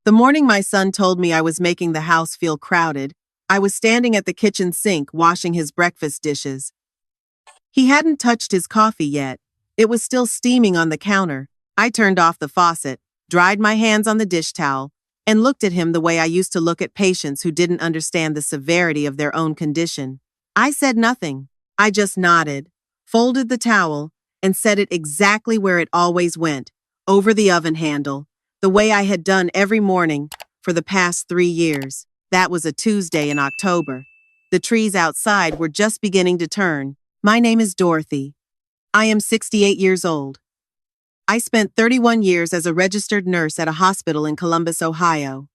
The morning my son told me I was making the house feel crowded, I was standing at the kitchen sink washing his breakfast dishes. He hadn't touched his coffee yet. It was still steaming on the counter. I turned off the faucet, dried my hands on the dish towel, and looked at him the way I used to look at patients who didn't understand the severity of their own condition. I said nothing. I just nodded, folded the towel, and set it exactly where it always went, over the oven handle, the way I had done every morning for the past 3 years. That was a Tuesday in October. The trees outside were just beginning to turn. My name is Dorothy. I am 68 years old. I spent 31 years as a registered nurse at a hospital in Columbus, Ohio.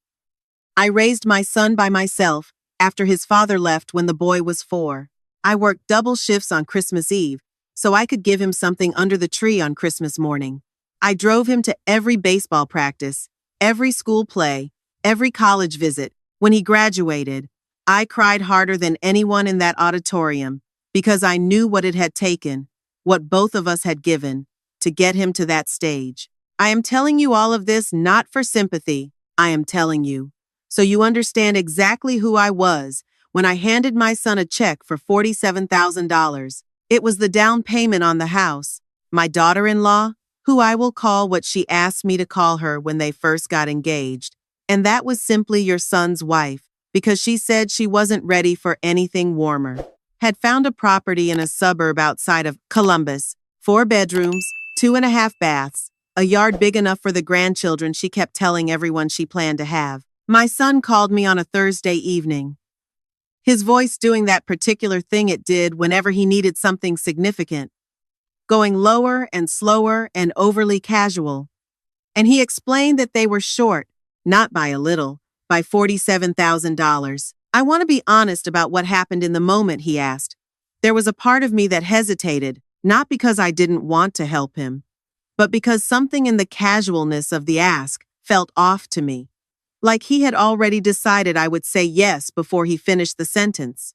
I raised my son by myself after his father left when the boy was 4. I worked double shifts on Christmas Eve so I could give him something under the tree on Christmas morning. I drove him to every baseball practice, every school play, every college visit. When he graduated, I cried harder than anyone in that auditorium because I knew what it had taken, what both of us had given, to get him to that stage. I am telling you all of this not for sympathy. I am telling you so you understand exactly who I was when I handed my son a check for $47,000. It was the down payment on the house. My daughter-in-law, who I will call what she asked me to call her when they first got engaged, and that was simply your son's wife, because she said she wasn't ready for anything warmer, had found a property in a suburb outside of Columbus, 4 bedrooms, 2.5 baths, a yard big enough for the grandchildren she kept telling everyone she planned to have. My son called me on a Thursday evening, his voice doing that particular thing it did whenever he needed something significant, going lower and slower and overly casual. And he explained that they were short, not by a little, by $47,000. I want to be honest about what happened in the moment, he asked. There was a part of me that hesitated, not because I didn't want to help him, but because something in the casualness of the ask felt off to me. Like he had already decided I would say yes before he finished the sentence.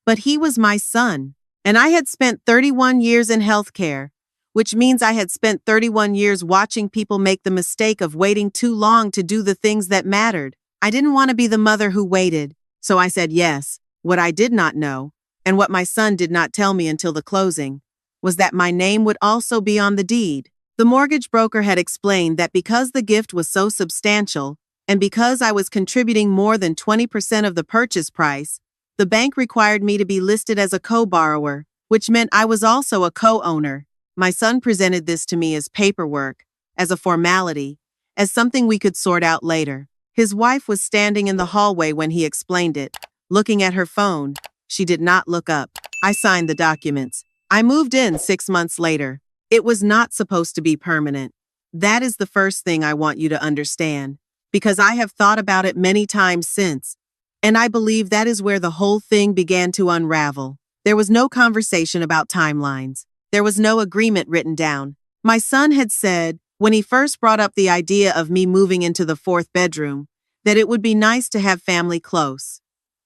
But he was my son, and I had spent 31 years in healthcare, which means I had spent 31 years watching people make the mistake of waiting too long to do the things that mattered. I didn't want to be the mother who waited, so I said yes. What I did not know, and what my son did not tell me until the closing, was that my name would also be on the deed. The mortgage broker had explained that because the gift was so substantial, and because I was contributing more than 20% of the purchase price, the bank required me to be listed as a co-borrower, which meant I was also a co-owner. My son presented this to me as paperwork, as a formality, as something we could sort out later. His wife was standing in the hallway when he explained it, looking at her phone. She did not look up. I signed the documents. I moved in 6 months later. It was not supposed to be permanent. That is the first thing I want you to understand, because I have thought about it many times since, and I believe that is where the whole thing began to unravel. There was no conversation about timelines. There was no agreement written down. My son had said, when he first brought up the idea of me moving into the 4th bedroom, that it would be nice to have family close.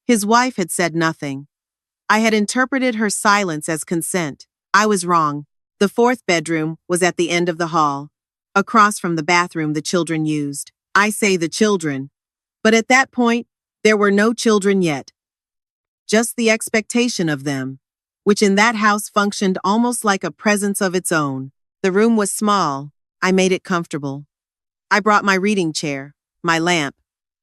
His wife had said nothing. I had interpreted her silence as consent. I was wrong. The 4th bedroom was at the end of the hall, across from the bathroom the children used. I say the children, but at that point, there were no children yet. Just the expectation of them, which in that house functioned almost like a presence of its own. The room was small. I made it comfortable. I brought my reading chair, my lamp,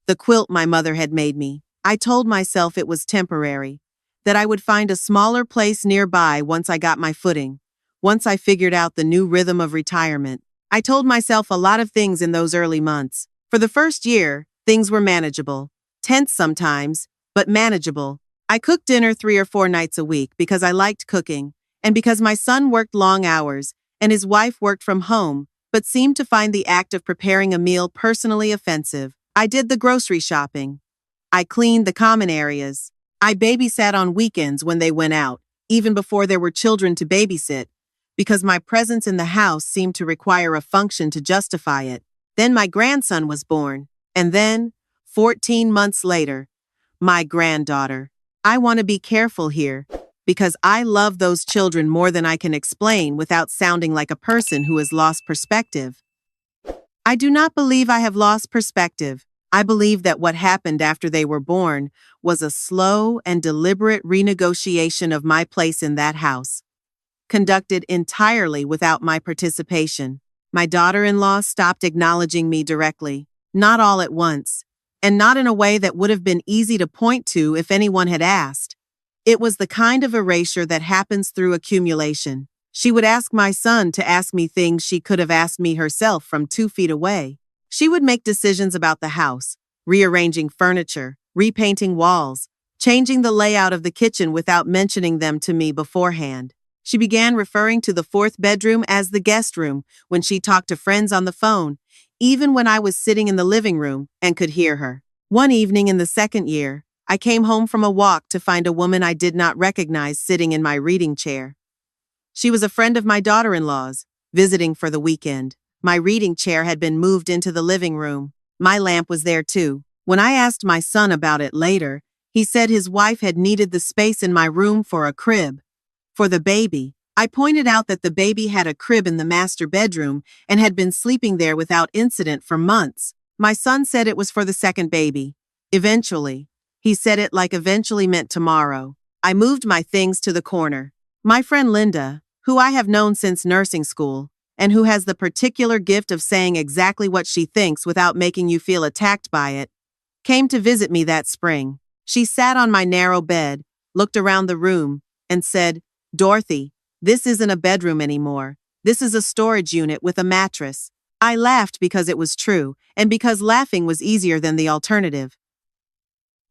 the quilt my mother had made me. I told myself it was temporary, that I would find a smaller place nearby once I got my footing, once I figured out the new rhythm of retirement. I told myself a lot of things in those early months. For the first year, things were manageable. Tense sometimes, but manageable. I cooked dinner 3 or 4 nights a week because I liked cooking, and because my son worked long hours and his wife worked from home, but seemed to find the act of preparing a meal personally offensive. I did the grocery shopping. I cleaned the common areas. I babysat on weekends when they went out, even before there were children to babysit, because my presence in the house seemed to require a function to justify it. Then my grandson was born, and then, 14 months later, my granddaughter. I want to be careful here, because I love those children more than I can explain without sounding like a person who has lost perspective. I do not believe I have lost perspective. I believe that what happened after they were born was a slow and deliberate renegotiation of my place in that house, conducted entirely without my participation. My daughter-in-law stopped acknowledging me directly, not all at once, and not in a way that would have been easy to point to if anyone had asked. It was the kind of erasure that happens through accumulation. She would ask my son to ask me things she could have asked me herself from 2 feet away. She would make decisions about the house, rearranging furniture, repainting walls, changing the layout of the kitchen without mentioning them to me beforehand. She began referring to the fourth bedroom as the guest room when she talked to friends on the phone, even when I was sitting in the living room and could hear her. One evening in the second year, I came home from a walk to find a woman I did not recognize sitting in my reading chair. She was a friend of my daughter-in-law's, visiting for the weekend. My reading chair had been moved into the living room. My lamp was there too. When I asked my son about it later, he said his wife had needed the space in my room for a crib. For the baby. I pointed out that the baby had a crib in the master bedroom and had been sleeping there without incident for months. My son said it was for the second baby. Eventually. He said it like eventually meant tomorrow. I moved my things to the corner. My friend Linda, who I have known since nursing school, and who has the particular gift of saying exactly what she thinks without making you feel attacked by it, came to visit me that spring. She sat on my narrow bed, looked around the room, and said, "Dorothy, this isn't a bedroom anymore. This is a storage unit with a mattress." I laughed because it was true, and because laughing was easier than the alternative.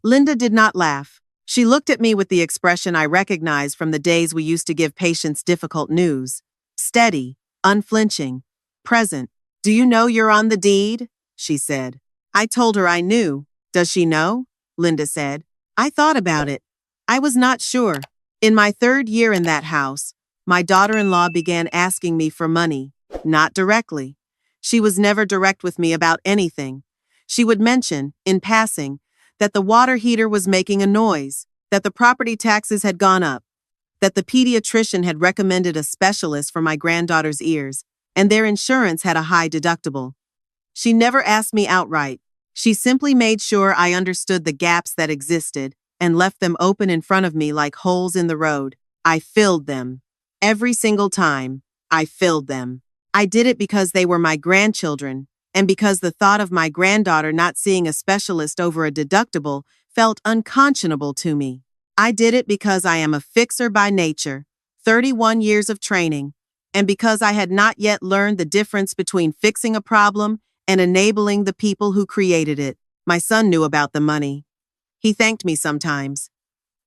Linda did not laugh. She looked at me with the expression I recognized from the days we used to give patients difficult news. Steady, unflinching, present. "Do you know you're on the deed?" she said. I told her I knew. "Does she know?" Linda said. I thought about it. I was not sure. In my third year in that house, my daughter-in-law began asking me for money, not directly. She was never direct with me about anything. She would mention, in passing, that the water heater was making a noise, that the property taxes had gone up, that the pediatrician had recommended a specialist for my granddaughter's ears, and their insurance had a high deductible. She never asked me outright. She simply made sure I understood the gaps that existed and left them open in front of me like holes in the road. I filled them. Every single time, I filled them. I did it because they were my grandchildren, and because the thought of my granddaughter not seeing a specialist over a deductible felt unconscionable to me. I did it because I am a fixer by nature, 31 years of training, and because I had not yet learned the difference between fixing a problem and enabling the people who created it. My son knew about the money. He thanked me sometimes.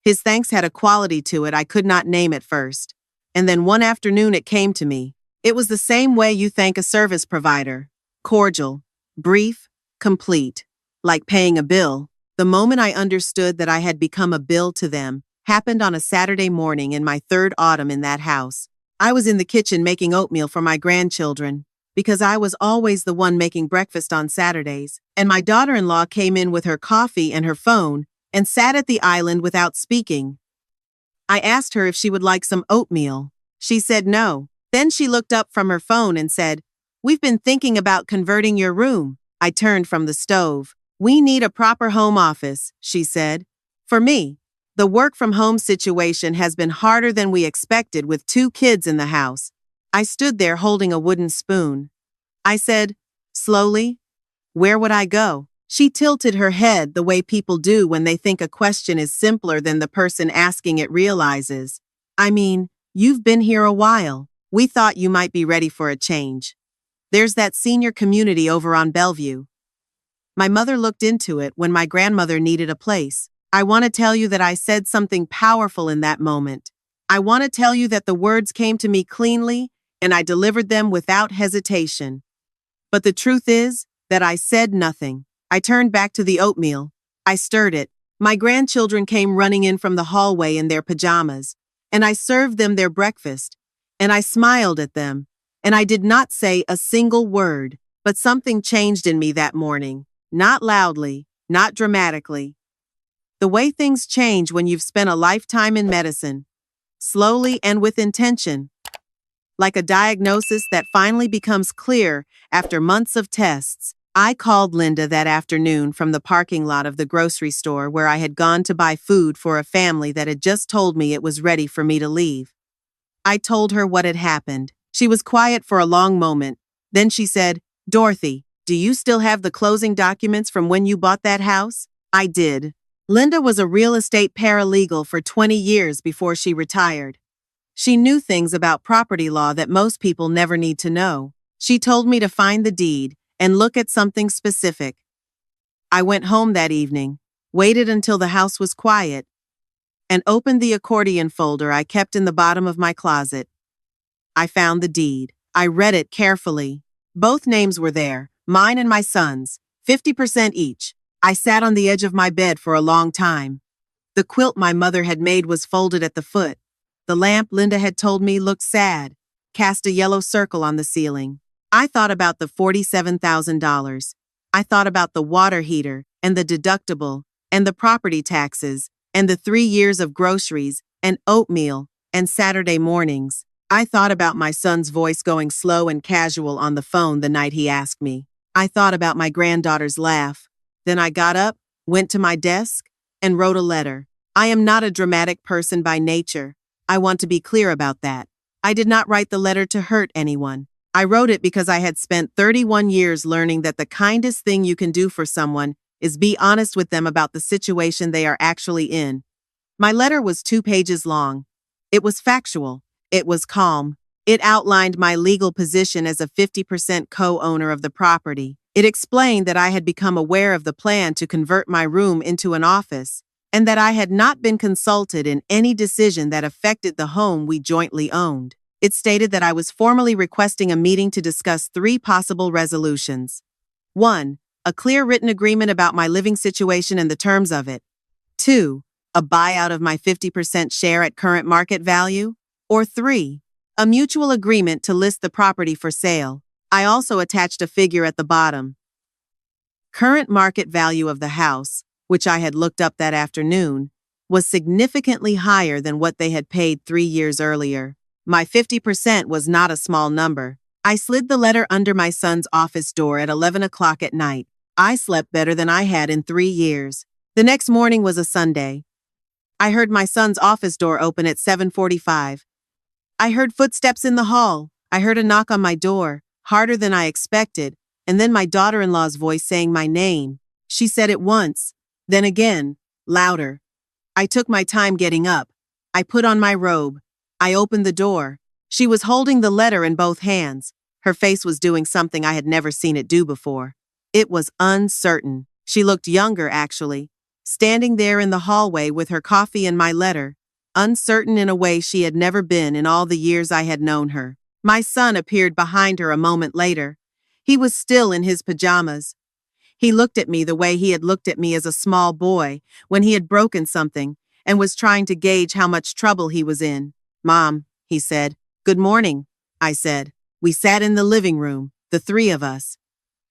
His thanks had a quality to it I could not name at first. And then one afternoon it came to me. It was the same way you thank a service provider. Cordial, brief, complete, like paying a bill. The moment I understood that I had become a bill to them happened on a Saturday morning in my third autumn in that house. I was in the kitchen making oatmeal for my grandchildren, because I was always the one making breakfast on Saturdays, and my daughter-in-law came in with her coffee and her phone and sat at the island without speaking. I asked her if she would like some oatmeal. She said no. Then she looked up from her phone and said, "We've been thinking about converting your room." I turned from the stove. "We need a proper home office," she said. For me, the work-from-home situation has been harder than we expected with 2 kids in the house. I stood there holding a wooden spoon. I said, slowly, "Where would I go?" She tilted her head the way people do when they think a question is simpler than the person asking it realizes. "I mean, you've been here a while. We thought you might be ready for a change. There's that senior community over on Bellevue." My mother looked into it when my grandmother needed a place. I want to tell you that I said something powerful in that moment. I want to tell you that the words came to me cleanly, and I delivered them without hesitation. But the truth is that I said nothing. I turned back to the oatmeal. I stirred it. My grandchildren came running in from the hallway in their pajamas, and I served them their breakfast, and I smiled at them, and I did not say a single word. But something changed in me that morning. Not loudly, not dramatically. The way things change when you've spent a lifetime in medicine. Slowly and with intention. Like a diagnosis that finally becomes clear after months of tests. I called Linda that afternoon from the parking lot of the grocery store where I had gone to buy food for a family that had just told me it was ready for me to leave. I told her what had happened. She was quiet for a long moment. Then she said, "Dorothy, do you still have the closing documents from when you bought that house?" I did. Linda was a real estate paralegal for 20 years before she retired. She knew things about property law that most people never need to know. She told me to find the deed and look at something specific. I went home that evening, waited until the house was quiet, and opened the accordion folder I kept in the bottom of my closet. I found the deed. I read it carefully. Both names were there, mine and my son's, 50% each. I sat on the edge of my bed for a long time. The quilt my mother had made was folded at the foot. The lamp Linda had told me looked sad, cast a yellow circle on the ceiling. I thought about the $47,000. I thought about the water heater, and the deductible, and the property taxes, and the 3 years of groceries, and oatmeal, and Saturday mornings. I thought about my son's voice going slow and casual on the phone the night he asked me. I thought about my granddaughter's laugh. Then I got up, went to my desk, and wrote a letter. I am not a dramatic person by nature. I want to be clear about that. I did not write the letter to hurt anyone. I wrote it because I had spent 31 years learning that the kindest thing you can do for someone is be honest with them about the situation they are actually in. My letter was 2 pages long. It was factual. It was calm. It outlined my legal position as a 50% co-owner of the property. It explained that I had become aware of the plan to convert my room into an office, and that I had not been consulted in any decision that affected the home we jointly owned. It stated that I was formally requesting a meeting to discuss 3 possible resolutions. 1. A clear written agreement about my living situation and the terms of it. 2. A buyout of my 50% share at current market value. Or 3. A mutual agreement to list the property for sale. I also attached a figure at the bottom. Current market value of the house, which I had looked up that afternoon, was significantly higher than what they had paid 3 years earlier. My 50% was not a small number. I slid the letter under my son's office door at 11 o'clock at night. I slept better than I had in 3 years. The next morning was a Sunday. I heard my son's office door open at 7:45. I heard footsteps in the hall. I heard a knock on my door, harder than I expected, and then my daughter-in-law's voice saying my name. She said it once, then again, louder. I took my time getting up. I put on my robe. I opened the door. She was holding the letter in both hands. Her face was doing something I had never seen it do before. It was uncertain. She looked younger, actually, standing there in the hallway with her coffee and my letter, uncertain in a way she had never been in all the years I had known her. My son appeared behind her a moment later. He was still in his pajamas. He looked at me the way he had looked at me as a small boy when he had broken something and was trying to gauge how much trouble he was in. "Mom," he said. "Good morning," I said. We sat in the living room, the 3 of us.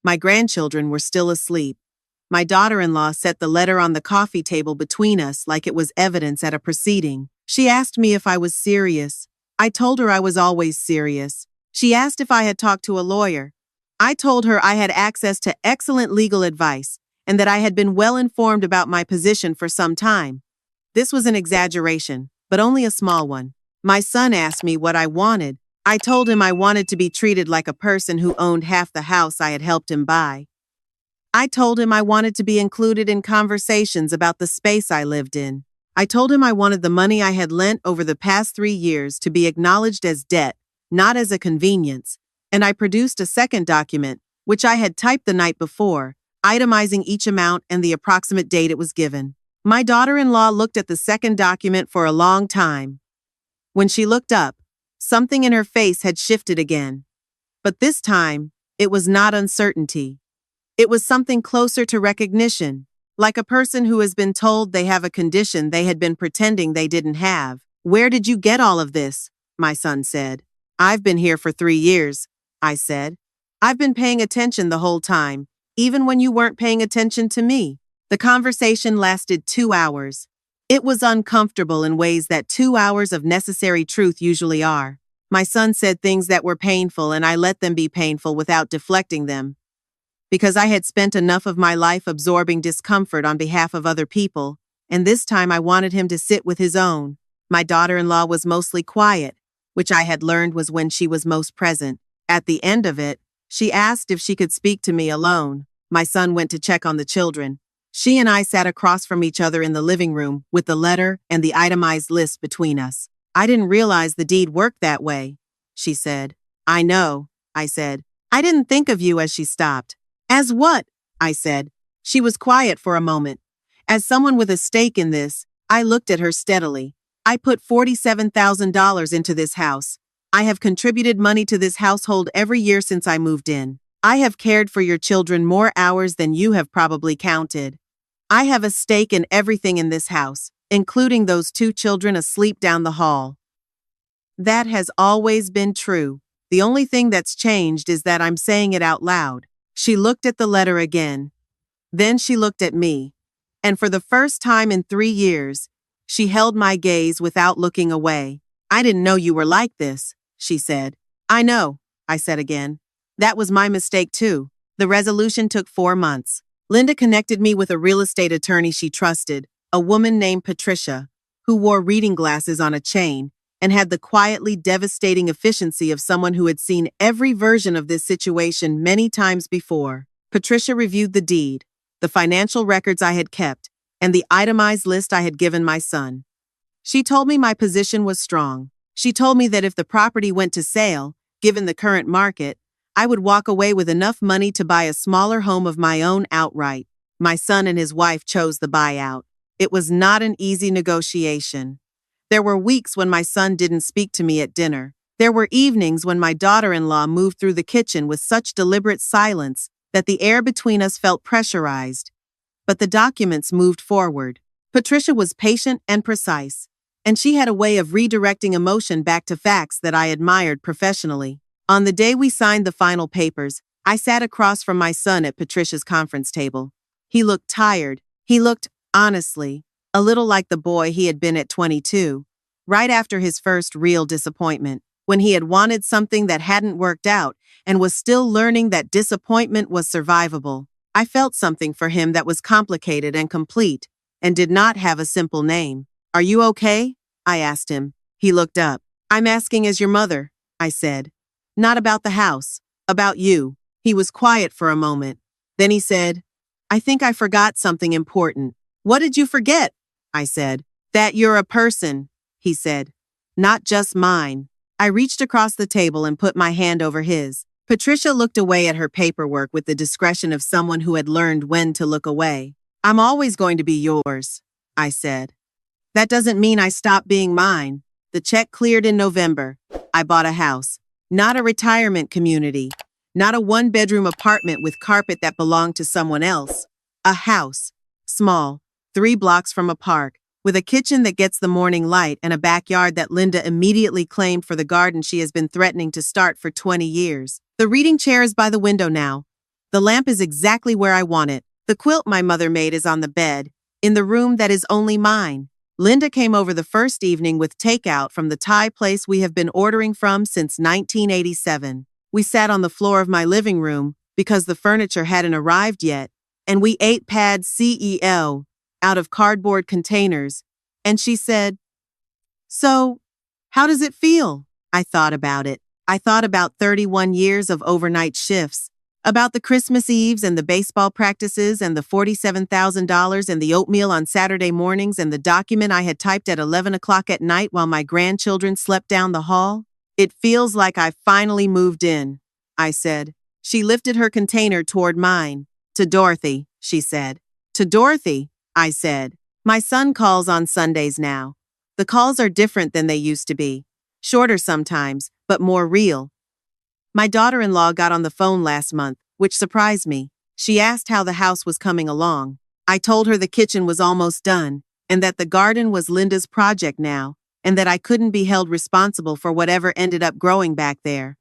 My grandchildren were still asleep. My daughter-in-law set the letter on the coffee table between us like it was evidence at a proceeding. She asked me if I was serious. I told her I was always serious. She asked if I had talked to a lawyer. I told her I had access to excellent legal advice and that I had been well informed about my position for some time. This was an exaggeration, but only a small one. My son asked me what I wanted. I told him I wanted to be treated like a person who owned half the house I had helped him buy. I told him I wanted to be included in conversations about the space I lived in. I told him I wanted the money I had lent over the past 3 years to be acknowledged as debt, not as a convenience, and I produced a second document, which I had typed the night before, itemizing each amount and the approximate date it was given. My daughter-in-law looked at the second document for a long time. When she looked up, something in her face had shifted again. But this time, it was not uncertainty. It was something closer to recognition, like a person who has been told they have a condition they had been pretending they didn't have. "Where did you get all of this?" my son said. "I've been here for 3 years," I said. "I've been paying attention the whole time, even when you weren't paying attention to me." The conversation lasted 2 hours. It was uncomfortable in ways that 2 hours of necessary truth usually are. My son said things that were painful and I let them be painful without deflecting them. because I had spent enough of my life absorbing discomfort on behalf of other people, and this time I wanted him to sit with his own. My daughter-in-law was mostly quiet, which I had learned was when she was most present. At the end of it, she asked if she could speak to me alone. My son went to check on the children. She and I sat across from each other in the living room with the letter and the itemized list between us. I didn't realize the deed worked that way, she said. I know, I said. I didn't think of you as she stopped. As what? I said. She was quiet for a moment. As someone with a stake in this, I looked at her steadily. I put $47,000 into this house. I have contributed money to this household every year since I moved in. I have cared for your children more hours than you have probably counted. I have a stake in everything in this house, including those 2 children asleep down the hall. That has always been true. The only thing that's changed is that I'm saying it out loud. She looked at the letter again. Then she looked at me. And for the first time in 3 years, she held my gaze without looking away. I didn't know you were like this, she said. I know, I said again. That was my mistake too. The resolution took 4 months. Linda connected me with a real estate attorney she trusted, a woman named Patricia, who wore reading glasses on a chain and had the quietly devastating efficiency of someone who had seen every version of this situation many times before. Patricia reviewed the deed, the financial records I had kept, and the itemized list I had given my son. She told me my position was strong. She told me that if the property went to sale, given the current market, I would walk away with enough money to buy a smaller home of my own outright. My son and his wife chose the buyout. It was not an easy negotiation. There were weeks when my son didn't speak to me at dinner. There were evenings when my daughter-in-law moved through the kitchen with such deliberate silence that the air between us felt pressurized. But the documents moved forward. Patricia was patient and precise, and she had a way of redirecting emotion back to facts that I admired professionally. On the day we signed the final papers, I sat across from my son at Patricia's conference table. He looked tired. He looked, honestly, a little like the boy he had been at 22, right after his first real disappointment, when he had wanted something that hadn't worked out and was still learning that disappointment was survivable. I felt something for him that was complicated and complete, and did not have a simple name. Are you okay? I asked him. He looked up. I'm asking as your mother, I said. Not about the house, about you. He was quiet for a moment. Then he said, I think I forgot something important. What did you forget? I said. That you're a person, he said. Not just mine. I reached across the table and put my hand over his. Patricia looked away at her paperwork with the discretion of someone who had learned when to look away. I'm always going to be yours, I said. That doesn't mean I stop being mine. The check cleared in November. I bought a house. Not a retirement community. Not a 1-bedroom apartment with carpet that belonged to someone else. A house. Small. 3 blocks from a park. With a kitchen that gets the morning light and a backyard that Linda immediately claimed for the garden she has been threatening to start for 20 years. The reading chair is by the window now. The lamp is exactly where I want it. The quilt my mother made is on the bed, in the room that is only mine. Linda came over the first evening with takeout from the Thai place we have been ordering from since 1987. We sat on the floor of my living room because the furniture hadn't arrived yet, and we ate pad CEO out of cardboard containers, and she said, So, how does it feel? I thought about it. I thought about 31 years of overnight shifts, about the Christmas Eves and the baseball practices and the $47,000 and the oatmeal on Saturday mornings and the document I had typed at 11 o'clock at night while my grandchildren slept down the hall. It feels like I finally moved in, I said. She lifted her container toward mine. To Dorothy, she said. To Dorothy, I said. My son calls on Sundays now. The calls are different than they used to be. Shorter sometimes, but more real. My daughter-in-law got on the phone last month, which surprised me. She asked how the house was coming along. I told her the kitchen was almost done, and that the garden was Linda's project now, and that I couldn't be held responsible for whatever ended up growing back there.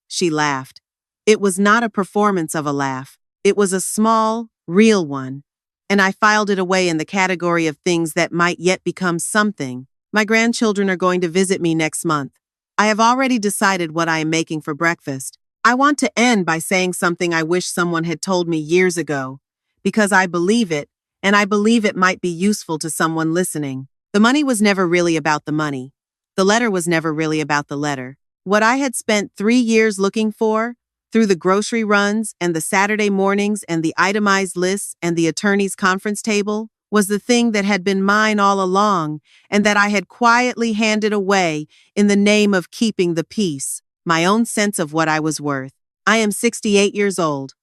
She laughed. It was not a performance of a laugh. It was a small, real one, and I filed it away in the category of things that might yet become something. My grandchildren are going to visit me next month. I have already decided what I am making for breakfast. I want to end by saying something I wish someone had told me years ago, because I believe it, and I believe it might be useful to someone listening. The money was never really about the money. The letter was never really about the letter. What I had spent 3 years looking for, through the grocery runs and the Saturday mornings and the itemized lists and the attorney's conference table, was the thing that had been mine all along and that I had quietly handed away in the name of keeping the peace, my own sense of what I was worth. I am 68 years old.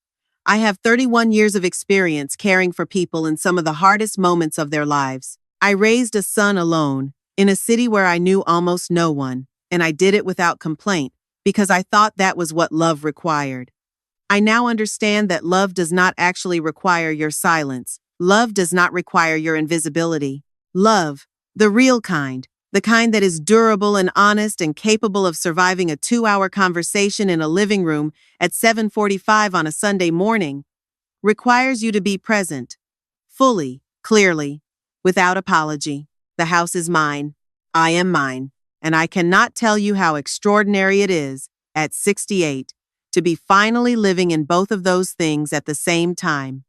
I have 31 years of experience caring for people in some of the hardest moments of their lives. I raised a son alone, in a city where I knew almost no one, and I did it without complaint, because I thought that was what love required. I now understand that love does not actually require your silence. Love does not require your invisibility. Love, the real kind, the kind that is durable and honest and capable of surviving a 2-hour conversation in a living room at 7:45 on a Sunday morning, requires you to be present, fully, clearly, without apology. The house is mine. I am mine. And I cannot tell you how extraordinary it is, at 68, to be finally living in both of those things at the same time.